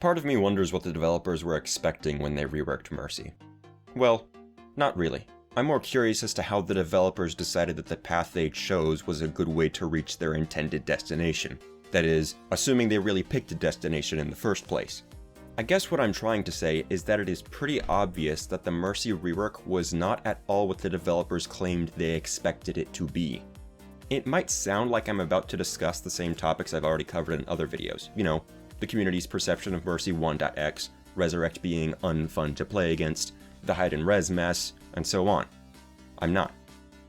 Part of me wonders what the developers were expecting when they reworked Mercy. Well, not really. I'm more curious as to how the developers decided that the path they chose was a good way to reach their intended destination. That is, assuming they really picked a destination in the first place. I guess what I'm trying to say is that it is pretty obvious that the Mercy rework was not at all what the developers claimed they expected it to be. It might sound like I'm about to discuss the same topics I've already covered in other videos, you know, the community's perception of Mercy 1.x, Resurrect being unfun to play against, the hide and res mess, and so on. I'm not.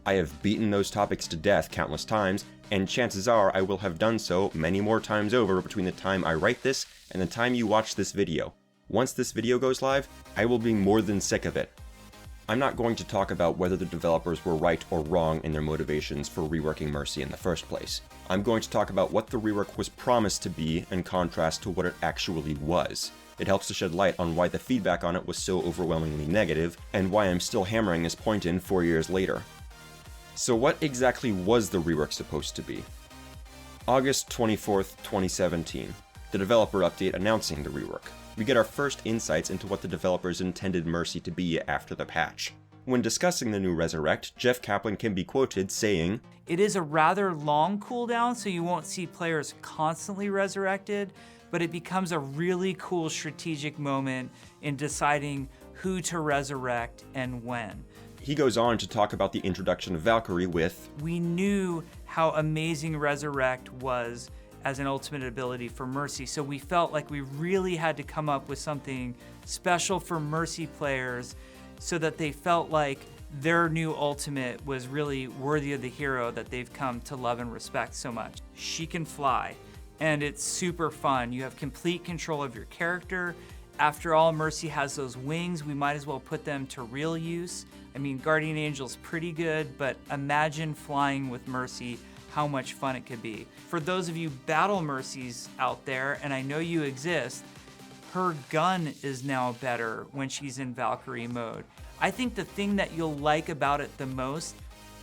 I have beaten those topics to death countless times, and chances are I will have done so many more times over between the time I write this and the time you watch this video. Once this video goes live, I will be more than sick of it. I'm not going to talk about whether the developers were right or wrong in their motivations for reworking Mercy in the first place. I'm going to talk about what the rework was promised to be in contrast to what it actually was. It helps to shed light on why the feedback on it was so overwhelmingly negative, and why I'm still hammering this point in 4 years later. So what exactly was the rework supposed to be? August 24th, 2017. The developer update announcing the rework. We get our first insights into what the developers intended Mercy to be after the patch. When discussing the new Resurrect, Geoff Kaplan can be quoted saying, "It is a rather long cooldown, so you won't see players constantly resurrected, but it becomes a really cool strategic moment in deciding who to resurrect and when." He goes on to talk about the introduction of Valkyrie with, "We knew how amazing Resurrect was as an ultimate ability for Mercy, so we felt like we really had to come up with something special for Mercy players so that they felt like their new ultimate was really worthy of the hero that they've come to love and respect so much. She can fly, and it's super fun. You have complete control of your character. After all, Mercy has those wings. We might as well put them to real use. I mean, Guardian Angel's pretty good, but imagine flying with Mercy, how much fun it could be." For those of you battle Mercies out there, and I know you exist, her gun is now better when she's in Valkyrie mode. I think the thing that you'll like about it the most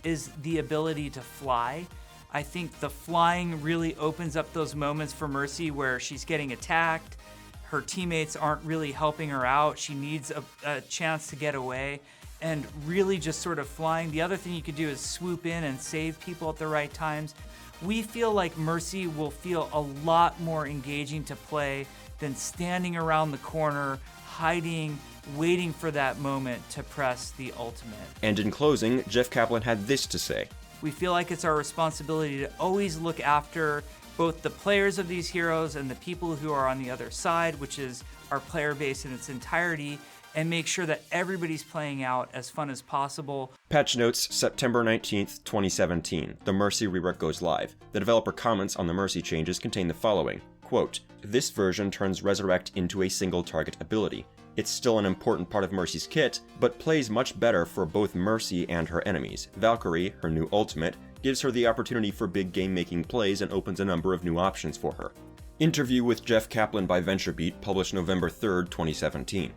is the ability to fly. I think the flying really opens up those moments for Mercy where she's getting attacked, her teammates aren't really helping her out, she needs a chance to get away, and really just sort of flying. The other thing you could do is swoop in and save people at the right times. We feel like Mercy will feel a lot more engaging to play than standing around the corner, hiding, waiting for that moment to press the ultimate. And in closing, Geoff Kaplan had this to say. "We feel like it's our responsibility to always look after both the players of these heroes and the people who are on the other side, which is our player base in its entirety, and make sure that everybody's playing out as fun as possible." Patch notes, September 19th, 2017. The Mercy rework goes live. The developer comments on the Mercy changes contain the following. Quote, "This version turns Resurrect into a single target ability. It's still an important part of Mercy's kit, but plays much better for both Mercy and her enemies. Valkyrie, her new ultimate, gives her the opportunity for big game-making plays and opens a number of new options for her." Interview with Geoff Kaplan by VentureBeat, published November 3rd, 2017.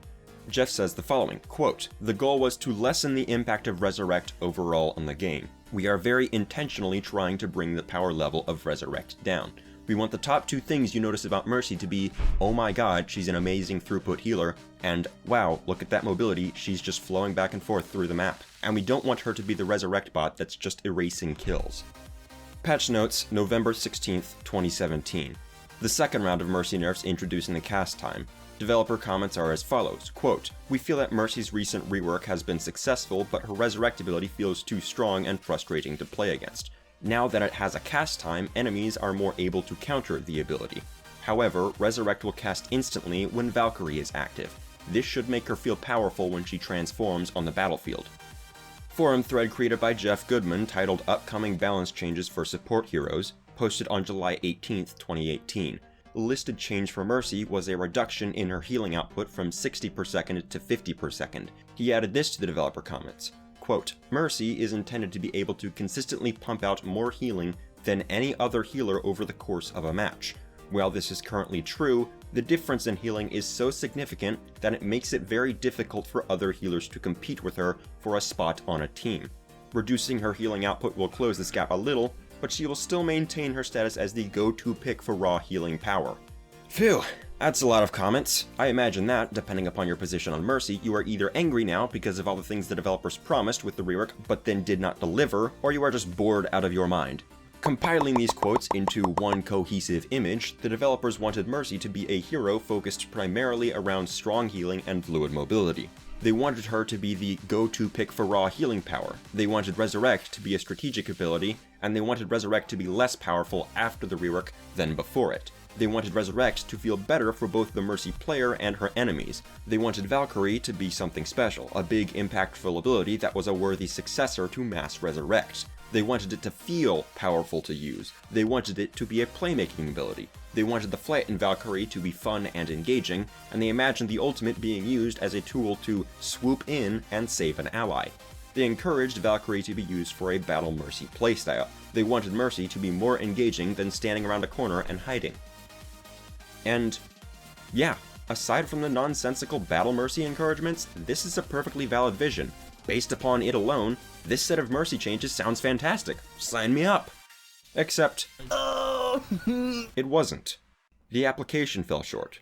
Geoff says the following, quote, "The goal was to lessen the impact of Resurrect overall on the game. We are very intentionally trying to bring the power level of Resurrect down. We want the top two things you notice about Mercy to be, oh my god, she's an amazing throughput healer, and wow, look at that mobility, she's just flowing back and forth through the map. And we don't want her to be the Resurrect bot that's just erasing kills." Patch notes, November 16th, 2017. The second round of Mercy nerfs introducing the cast time. Developer comments are as follows, quote, "We feel that Mercy's recent rework has been successful, but her Resurrect ability feels too strong and frustrating to play against. Now that it has a cast time, enemies are more able to counter the ability. However, Resurrect will cast instantly when Valkyrie is active. This should make her feel powerful when she transforms on the battlefield." Forum thread created by Jeff Goodman titled Upcoming Balance Changes for Support Heroes, posted on July 18th, 2018. The listed change for Mercy was a reduction in her healing output from 60 per second to 50 per second. He added this to the developer comments. Quote, "Mercy is intended to be able to consistently pump out more healing than any other healer over the course of a match. While this is currently true, the difference in healing is so significant that it makes it very difficult for other healers to compete with her for a spot on a team. Reducing her healing output will close this gap a little, but she will still maintain her status as the go-to pick for raw healing power." Phew, That's a lot of comments. I imagine that, depending upon your position on Mercy, you are either angry now because of all the things the developers promised with the rework but then did not deliver, or you are just bored out of your mind. Compiling these quotes into one cohesive image, the developers wanted Mercy to be a hero focused primarily around strong healing and fluid mobility. They wanted her to be the go-to pick for raw healing power. They wanted Resurrect to be a strategic ability, and they wanted Resurrect to be less powerful after the rework than before it. They wanted Resurrect to feel better for both the Mercy player and her enemies. They wanted Valkyrie to be something special, a big impactful ability that was a worthy successor to Mass Resurrect. They wanted it to feel powerful to use. They wanted it to be a playmaking ability. They wanted the flight in Valkyrie to be fun and engaging, and they imagined the ultimate being used as a tool to swoop in and save an ally. They encouraged Valkyrie to be used for a Battle Mercy playstyle. They wanted Mercy to be more engaging than standing around a corner and hiding. And yeah, aside from the nonsensical Battle Mercy encouragements, this is a perfectly valid vision. Based upon it alone, this set of Mercy changes sounds fantastic. Sign me up! Except, it wasn't. The application fell short.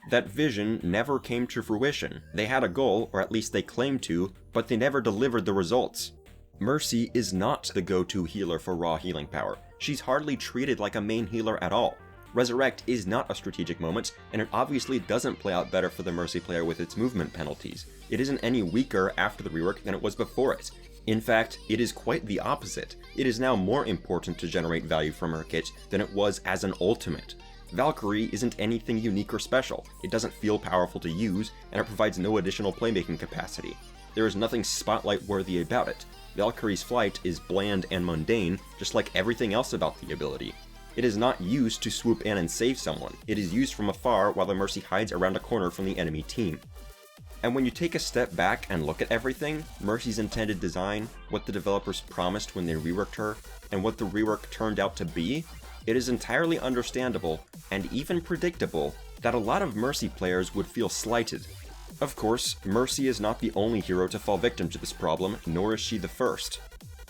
That vision never came to fruition. They had a goal, or at least they claimed to, but they never delivered the results. Mercy is not the go-to healer for raw healing power. She's hardly treated like a main healer at all. Resurrect is not a strategic moment, and it obviously doesn't play out better for the Mercy player with its movement penalties. It isn't any weaker after the rework than it was before it. In fact, it is quite the opposite. It is now more important to generate value from her kit than it was as an ultimate. Valkyrie isn't anything unique or special. It doesn't feel powerful to use, and it provides no additional playmaking capacity. There is nothing spotlight-worthy about it. Valkyrie's flight is bland and mundane, just like everything else about the ability. It is not used to swoop in and save someone. It is used from afar while the Mercy hides around a corner from the enemy team. And when you take a step back and look at everything, Mercy's intended design, what the developers promised when they reworked her, and what the rework turned out to be, it is entirely understandable, and even predictable, that a lot of Mercy players would feel slighted. Of course, Mercy is not the only hero to fall victim to this problem, nor is she the first.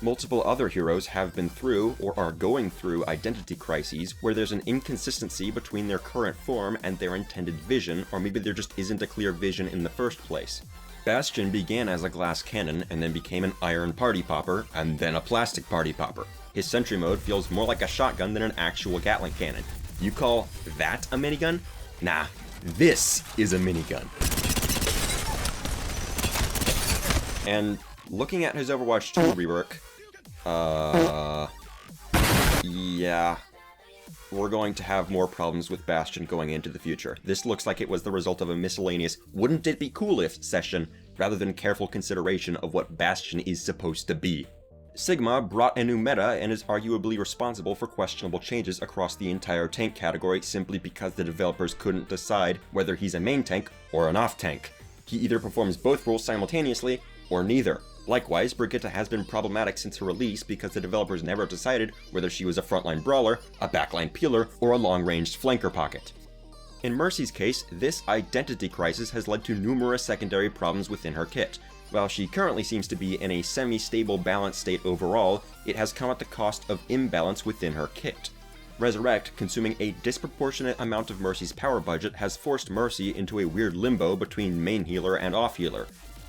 Multiple other heroes have been through, or are going through, identity crises where there's an inconsistency between their current form and their intended vision, or maybe there just isn't a clear vision in the first place. Bastion began as a glass cannon, and then became an iron party popper, and then a plastic party popper. His sentry mode feels more like a shotgun than an actual Gatling cannon. You call that a minigun? Nah, this is a minigun. And looking at his Overwatch 2 rework, yeah, we're going to have more problems with Bastion going into the future. This looks like it was the result of a miscellaneous "wouldn't it be cool if" session, rather than careful consideration of what Bastion is supposed to be. Sigma brought a new meta and is arguably responsible for questionable changes across the entire tank category simply because the developers couldn't decide whether he's a main tank or an off tank. He either performs both roles simultaneously, or neither. Likewise, Brigitte has been problematic since her release because the developers never decided whether she was a frontline brawler, a backline peeler, or a long-ranged flanker pocket. In Mercy's case, this identity crisis has led to numerous secondary problems within her kit. While she currently seems to be in a semi-stable balanced state overall, it has come at the cost of imbalance within her kit. Resurrect, consuming a disproportionate amount of Mercy's power budget, has forced Mercy into a weird limbo between main healer and off healer.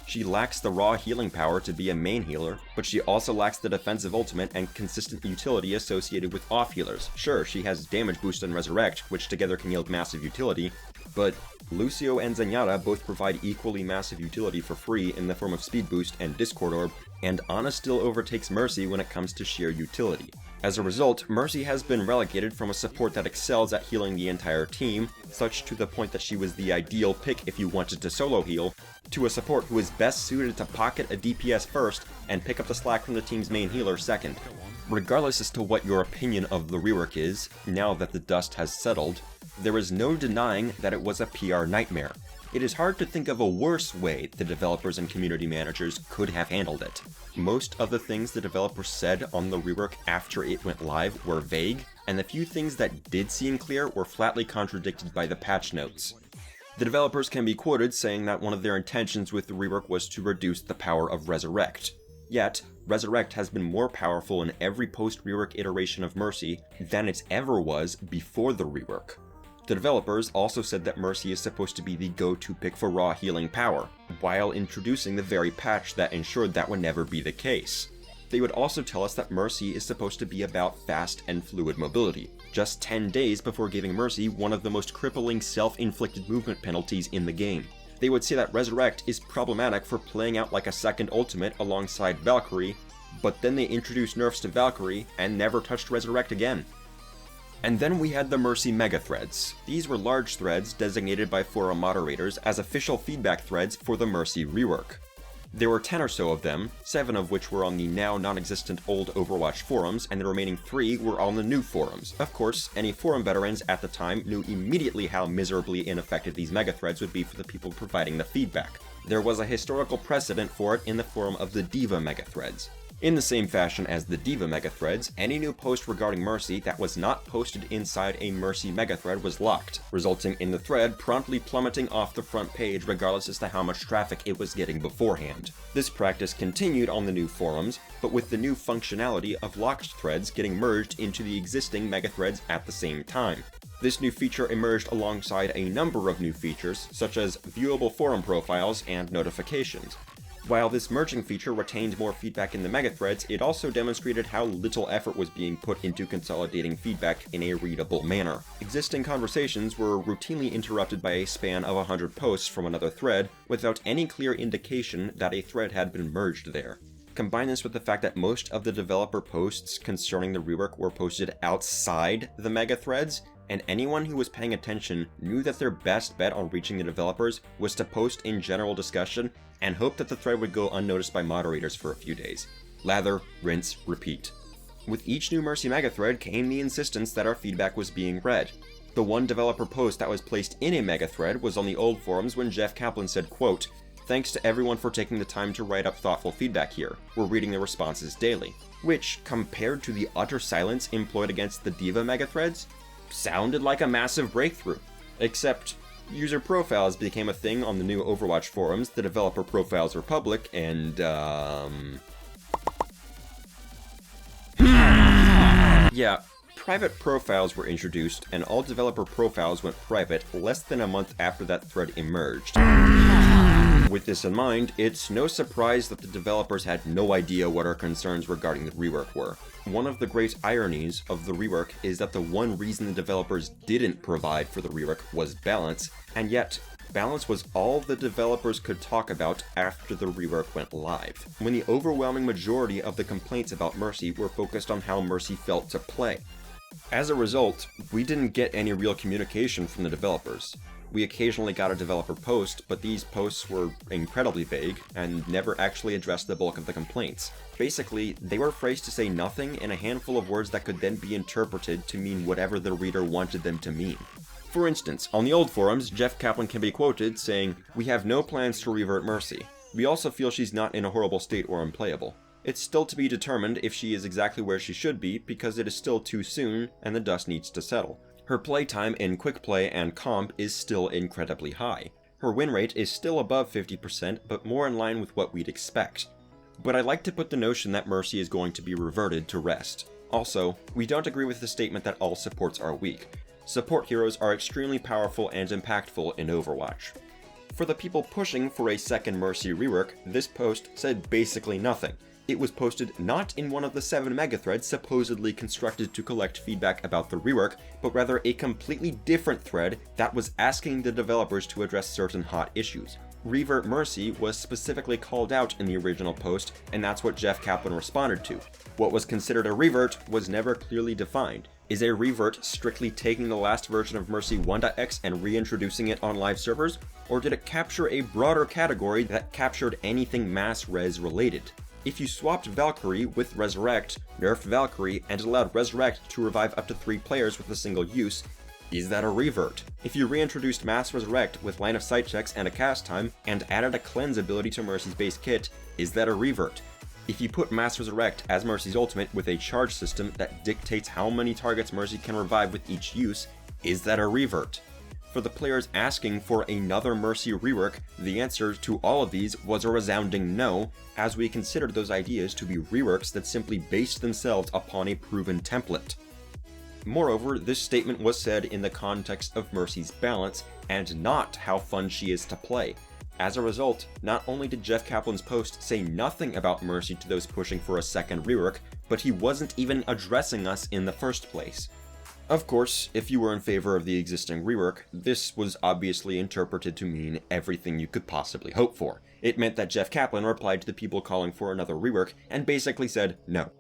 She lacks the raw healing power to be a main healer, but she also lacks the defensive ultimate and consistent utility associated with off healers. Sure, she has damage boost and Resurrect, which together can yield massive utility, but Lucio and Zenyatta both provide equally massive utility for free in the form of speed boost and Discord Orb, and Ana still overtakes Mercy when it comes to sheer utility. As a result, Mercy has been relegated from a support that excels at healing the entire team, such to the point that she was the ideal pick if you wanted to solo heal, to a support who is best suited to pocket a DPS first and pick up the slack from the team's main healer second. Regardless as to what your opinion of the rework is, now that the dust has settled, there is no denying that it was a PR nightmare. It is hard to think of a worse way the developers and community managers could have handled it. Most of the things the developers said on the rework after it went live were vague, and the few things that did seem clear were flatly contradicted by the patch notes. The developers can be quoted saying that one of their intentions with the rework was to reduce the power of Resurrect. Yet, Resurrect has been more powerful in every post-rework iteration of Mercy than it ever was before the rework. The developers also said that Mercy is supposed to be the go-to pick for raw healing power, while introducing the very patch that ensured that would never be the case. They would also tell us that Mercy is supposed to be about fast and fluid mobility, just 10 days before giving Mercy one of the most crippling self-inflicted movement penalties in the game. They would say that Resurrect is problematic for playing out like a second ultimate alongside Valkyrie, but then they introduced nerfs to Valkyrie and never touched Resurrect again. And then we had the Mercy Mega Threads. These were large threads designated by forum moderators as official feedback threads for the Mercy Rework. There were 10 or so of them, 7 of which were on the now non-existent old Overwatch forums, and the remaining 3 were on the new forums. Of course, any forum veterans at the time knew immediately how miserably ineffective these mega threads would be for the people providing the feedback. There was a historical precedent for it in the form of the Diva mega threads. In the same fashion as the Diva megathreads, any new post regarding Mercy that was not posted inside a Mercy megathread was locked, resulting in the thread promptly plummeting off the front page regardless as to how much traffic it was getting beforehand. This practice continued on the new forums, but with the new functionality of locked threads getting merged into the existing megathreads at the same time. This new feature emerged alongside a number of new features, such as viewable forum profiles and notifications. While this merging feature retained more feedback in the megathreads, it also demonstrated how little effort was being put into consolidating feedback in a readable manner. Existing conversations were routinely interrupted by a span of 100 posts from another thread, without any clear indication that a thread had been merged there. Combine this with the fact that most of the developer posts concerning the rework were posted outside the megathreads, and anyone who was paying attention knew that their best bet on reaching the developers was to post in general discussion and hope that the thread would go unnoticed by moderators for a few days. Lather, rinse, repeat. With each new Mercy megathread came the insistence that our feedback was being read. The one developer post that was placed in a megathread was on the old forums when Geoff Kaplan said, quote, "Thanks to everyone for taking the time to write up thoughtful feedback here. We're reading the responses daily." Which, compared to the utter silence employed against the Diva megathreads, sounded like a massive breakthrough. Except, user profiles became a thing on the new Overwatch forums, the developer profiles were public, and, yeah, private profiles were introduced, and all developer profiles went private less than a month after that thread emerged. With this in mind, it's no surprise that the developers had no idea what our concerns regarding the rework were. One of the great ironies of the rework is that the one reason the developers didn't provide for the rework was balance, and yet, balance was all the developers could talk about after the rework went live, when the overwhelming majority of the complaints about Mercy were focused on how Mercy felt to play. As a result, we didn't get any real communication from the developers. We occasionally got a developer post, but these posts were incredibly vague and never actually addressed the bulk of the complaints. Basically, they were phrased to say nothing in a handful of words that could then be interpreted to mean whatever the reader wanted them to mean. For instance, on the old forums, Geoff Kaplan can be quoted saying, "We have no plans to revert Mercy. We also feel she's not in a horrible state or unplayable. It's still to be determined if she is exactly where she should be because it is still too soon and the dust needs to settle. Her playtime in quick play and comp is still incredibly high. Her win rate is still above 50%, but more in line with what we'd expect. But I'd like to put the notion that Mercy is going to be reverted to rest. Also, we don't agree with the statement that all supports are weak. Support heroes are extremely powerful and impactful in Overwatch." For the people pushing for a second Mercy rework, this post said basically nothing. It was posted not in one of the 7 megathreads supposedly constructed to collect feedback about the rework, but rather a completely different thread that was asking the developers to address certain hot issues. Revert Mercy was specifically called out in the original post, and that's what Geoff Kaplan responded to. What was considered a revert was never clearly defined. Is a revert strictly taking the last version of Mercy 1.x and reintroducing it on live servers, or did it capture a broader category that captured anything mass res related? If you swapped Valkyrie with Resurrect, nerfed Valkyrie, and allowed Resurrect to revive up to 3 players with a single use, is that a revert? If you reintroduced Mass Resurrect with line of sight checks and a cast time, and added a cleanse ability to Mercy's base kit, is that a revert? If you put Mass Resurrect as Mercy's ultimate with a charge system that dictates how many targets Mercy can revive with each use, is that a revert? For the players asking for another Mercy rework, the answer to all of these was a resounding no, as we considered those ideas to be reworks that simply based themselves upon a proven template. Moreover, this statement was said in the context of Mercy's balance, and not how fun she is to play. As a result, not only did Geoff Kaplan's post say nothing about Mercy to those pushing for a second rework, but he wasn't even addressing us in the first place. Of course, if you were in favor of the existing rework, this was obviously interpreted to mean everything you could possibly hope for. It meant that Geoff Kaplan replied to the people calling for another rework and basically said no.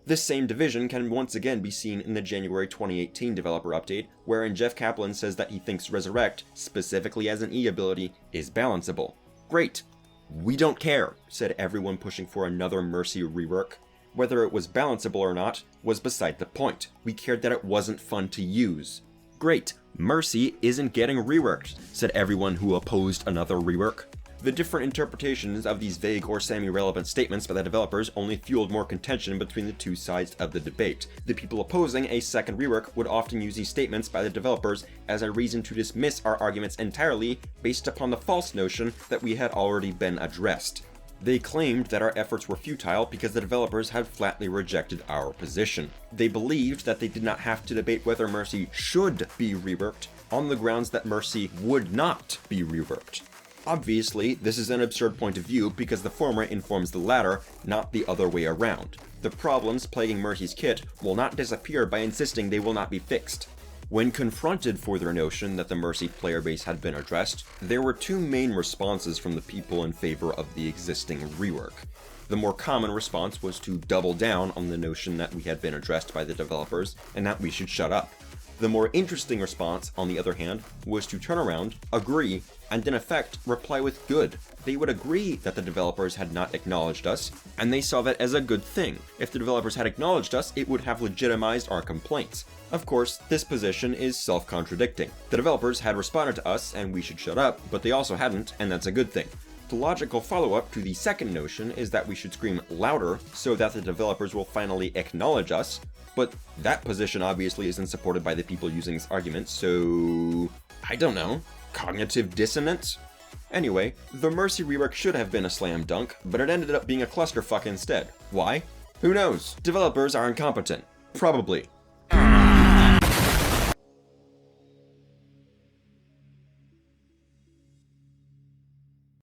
This same division can once again be seen in the January 2018 developer update, wherein Geoff Kaplan says that he thinks Resurrect, specifically as an E ability, is balanceable. Great. We don't care, said everyone pushing for another Mercy rework. Whether it was balanceable or not was beside the point. We cared that it wasn't fun to use. Great. Mercy isn't getting reworked, said everyone who opposed another rework. The different interpretations of these vague or semi-relevant statements by the developers only fueled more contention between the two sides of the debate. The people opposing a second rework would often use these statements by the developers as a reason to dismiss our arguments entirely based upon the false notion that we had already been addressed. They claimed that our efforts were futile because the developers had flatly rejected our position. They believed that they did not have to debate whether Mercy should be reworked on the grounds that Mercy would not be reworked. Obviously, this is an absurd point of view because the former informs the latter, not the other way around. The problems plaguing Mercy's kit will not disappear by insisting they will not be fixed. When confronted for their notion that the Mercy player base had been addressed, there were two main responses from the people in favor of the existing rework. The more common response was to double down on the notion that we had been addressed by the developers and that we should shut up. The more interesting response, on the other hand, was to turn around, agree, and in effect reply with good. They would agree that the developers had not acknowledged us, and they saw that as a good thing. If the developers had acknowledged us, it would have legitimized our complaints. Of course, this position is self-contradicting. The developers had responded to us, and we should shut up, but they also hadn't, and that's a good thing. The logical follow-up to the second notion is that we should scream louder so that the developers will finally acknowledge us, but that position obviously isn't supported by the people using this argument, so I don't know. Cognitive dissonance? Anyway, the Mercy rework should have been a slam dunk, but it ended up being a clusterfuck instead. Why? Who knows? Developers are incompetent. Probably.